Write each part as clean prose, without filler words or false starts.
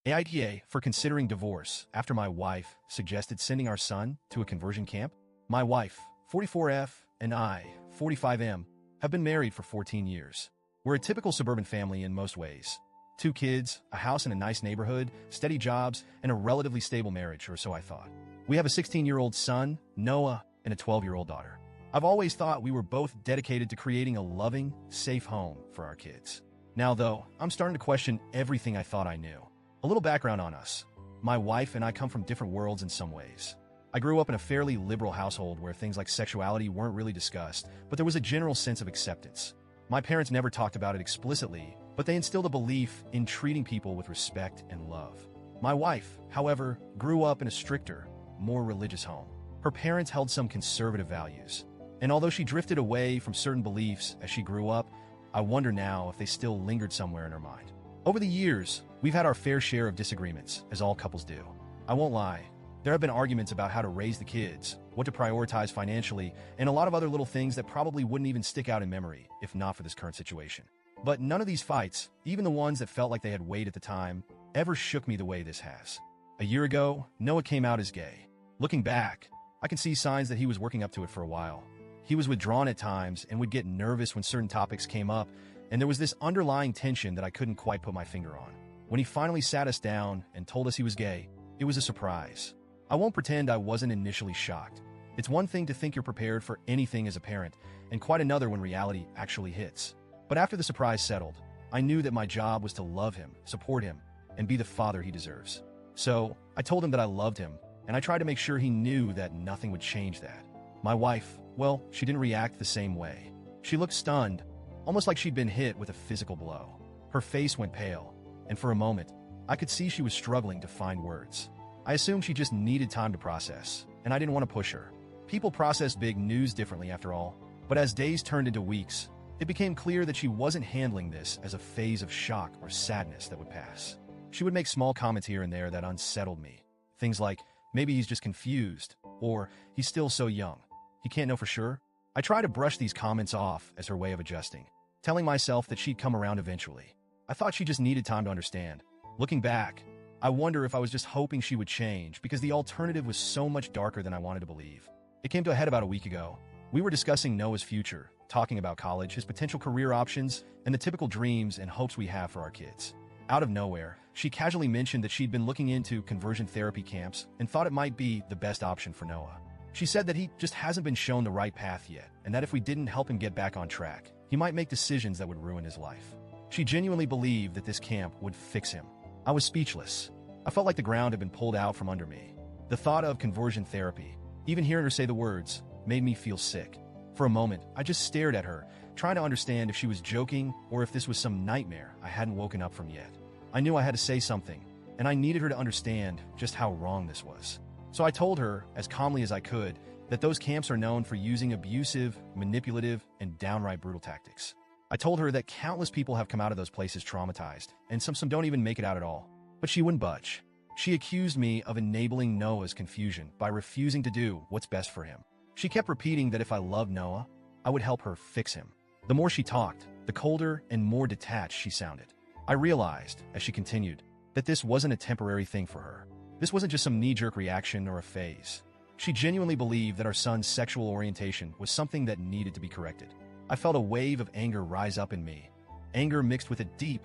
AITA for considering divorce after my wife suggested sending our son to a conversion camp. My wife, 44F, and I, 45M, have been married for 14 years. We're a typical suburban family in most ways. 2 kids, a house in a nice neighborhood, steady jobs, and a relatively stable marriage, or so I thought. We have a 16-year-old son, Noah, and a 12-year-old daughter. I've always thought we were both dedicated to creating a loving, safe home for our kids. Now, though, I'm starting to question everything I thought I knew. A little background on us. My wife and I come from different worlds in some ways. I grew up in a fairly liberal household where things like sexuality weren't really discussed, but there was a general sense of acceptance. My parents never talked about it explicitly, but they instilled a belief in treating people with respect and love. My wife, however, grew up in a stricter, more religious home. Her parents held some conservative values, and although she drifted away from certain beliefs as she grew up, I wonder now if they still lingered somewhere in her mind. Over the years, we've had our fair share of disagreements, as all couples do. I won't lie, there have been arguments about how to raise the kids, what to prioritize financially, and a lot of other little things that probably wouldn't even stick out in memory if not for this current situation. But none of these fights, even the ones that felt like they had weight at the time, ever shook me the way this has. A year ago, Noah came out as gay. Looking back, I can see signs that he was working up to it for a while. He was withdrawn at times and would get nervous when certain topics came up, and there was this underlying tension that I couldn't quite put my finger on. When he finally sat us down and told us he was gay, it was a surprise. I won't pretend I wasn't initially shocked. It's one thing to think you're prepared for anything as a parent, and quite another when reality actually hits. But after the surprise settled, I knew that my job was to love him, support him, and be the father he deserves. So, I told him that I loved him, and I tried to make sure he knew that nothing would change that. My wife, well, she didn't react the same way. She looked stunned, almost like she'd been hit with a physical blow. Her face went pale, and for a moment, I could see she was struggling to find words. I assumed she just needed time to process, and I didn't want to push her. People process big news differently after all, but as days turned into weeks, it became clear that she wasn't handling this as a phase of shock or sadness that would pass. She would make small comments here and there that unsettled me. Things like, maybe he's just confused, or he's still so young. He can't know for sure. I try to brush these comments off as her way of adjusting, telling myself that she'd come around eventually. I thought she just needed time to understand. Looking back, I wonder if I was just hoping she would change because the alternative was so much darker than I wanted to believe. It came to a head about a week ago. We were discussing Noah's future, talking about college, his potential career options, and the typical dreams and hopes we have for our kids. Out of nowhere, she casually mentioned that she'd been looking into conversion therapy camps and thought it might be the best option for Noah. She said that he just hasn't been shown the right path yet, and that if we didn't help him get back on track, he might make decisions that would ruin his life. She genuinely believed that this camp would fix him. I was speechless. I felt like the ground had been pulled out from under me. The thought of conversion therapy, even hearing her say the words, made me feel sick. For a moment, I just stared at her, trying to understand if she was joking or if this was some nightmare I hadn't woken up from yet. I knew I had to say something, and I needed her to understand just how wrong this was. So I told her, as calmly as I could, that those camps are known for using abusive, manipulative, and downright brutal tactics. I told her that countless people have come out of those places traumatized, and some don't even make it out at all. But she wouldn't budge. She accused me of enabling Noah's confusion by refusing to do what's best for him. She kept repeating that if I loved Noah, I would help her fix him. The more she talked, the colder and more detached she sounded. I realized, as she continued, that this wasn't a temporary thing for her. This wasn't just some knee-jerk reaction or a phase. She genuinely believed that our son's sexual orientation was something that needed to be corrected. I felt a wave of anger rise up in me, anger mixed with a deep,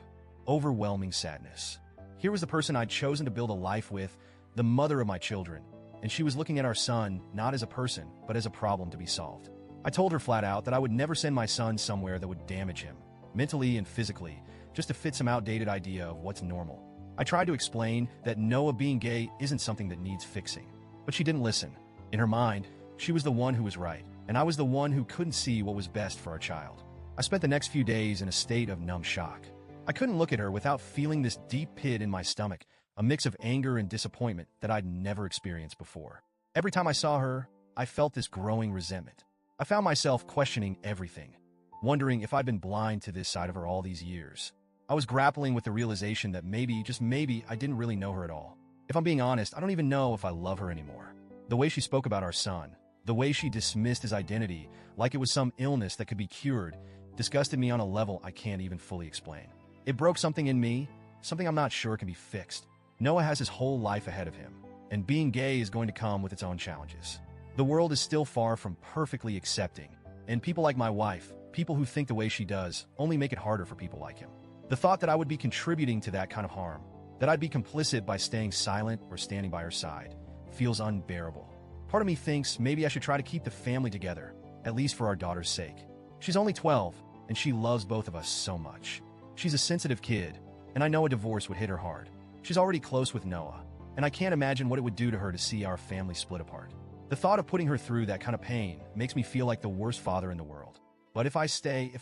overwhelming sadness. Here was the person I'd chosen to build a life with, the mother of my children, and she was looking at our son not as a person, but as a problem to be solved. I told her flat out that I would never send my son somewhere that would damage him, mentally and physically, just to fit some outdated idea of what's normal. I tried to explain that Noah being gay isn't something that needs fixing, but she didn't listen. In her mind, she was the one who was right, and I was the one who couldn't see what was best for our child. I spent the next few days in a state of numb shock. I couldn't look at her without feeling this deep pit in my stomach, a mix of anger and disappointment that I'd never experienced before. Every time I saw her, I felt this growing resentment. I found myself questioning everything, wondering if I'd been blind to this side of her all these years. I was grappling with the realization that maybe, just maybe, I didn't really know her at all. If I'm being honest, I don't even know if I love her anymore. The way she spoke about our son, the way she dismissed his identity like it was some illness that could be cured, disgusted me on a level I can't even fully explain. It broke something in me, something I'm not sure can be fixed. Noah has his whole life ahead of him, and being gay is going to come with its own challenges. The world is still far from perfectly accepting, and people like my wife, people who think the way she does, only make it harder for people like him. The thought that I would be contributing to that kind of harm, that I'd be complicit by staying silent or standing by her side, feels unbearable. Part of me thinks maybe I should try to keep the family together, at least for our daughter's sake. She's only 12, and she loves both of us so much. She's a sensitive kid, and I know a divorce would hit her hard. She's already close with Noah, and I can't imagine what it would do to her to see our family split apart. The thought of putting her through that kind of pain makes me feel like the worst father in the world. But if I stay,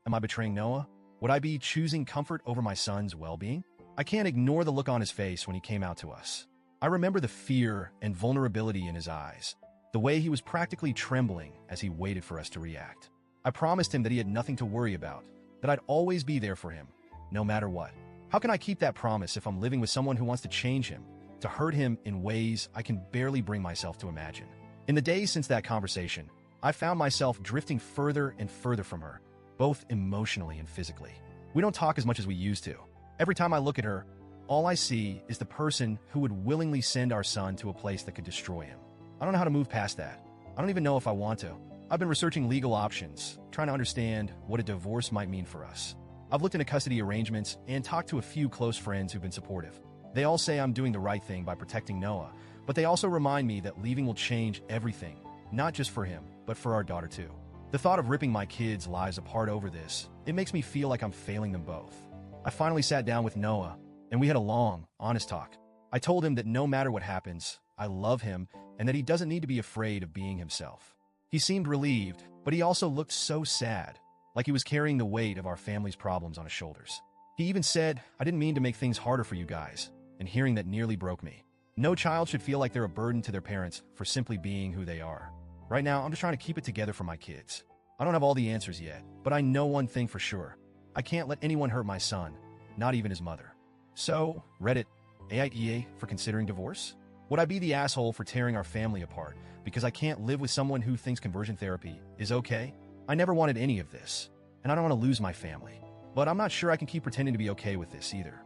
am I betraying Noah? Would I be choosing comfort over my son's well-being? I can't ignore the look on his face when he came out to us. I remember the fear and vulnerability in his eyes, the way he was practically trembling as he waited for us to react. I promised him that he had nothing to worry about, that I'd always be there for him, no matter what. How can I keep that promise if I'm living with someone who wants to change him, to hurt him in ways I can barely bring myself to imagine? In the days since that conversation, I found myself drifting further and further from her, both emotionally and physically. We don't talk as much as we used to. Every time I look at her, all I see is the person who would willingly send our son to a place that could destroy him. I don't know how to move past that. I don't even know if I want to. I've been researching legal options, trying to understand what a divorce might mean for us. I've looked into custody arrangements and talked to a few close friends who've been supportive. They all say I'm doing the right thing by protecting Noah, but they also remind me that leaving will change everything, not just for him, but for our daughter too. The thought of ripping my kids' lives apart over this, it makes me feel like I'm failing them both. I finally sat down with Noah, and we had a long, honest talk. I told him that no matter what happens, I love him and that he doesn't need to be afraid of being himself. He seemed relieved, but he also looked so sad, like he was carrying the weight of our family's problems on his shoulders. He even said, "I didn't mean to make things harder for you guys," and hearing that nearly broke me. No child should feel like they're a burden to their parents for simply being who they are. Right now, I'm just trying to keep it together for my kids. I don't have all the answers yet, but I know one thing for sure. I can't let anyone hurt my son, not even his mother. So, Reddit, AITA for considering divorce? Would I be the asshole for tearing our family apart because I can't live with someone who thinks conversion therapy is okay? I never wanted any of this, and I don't want to lose my family. But I'm not sure I can keep pretending to be okay with this either.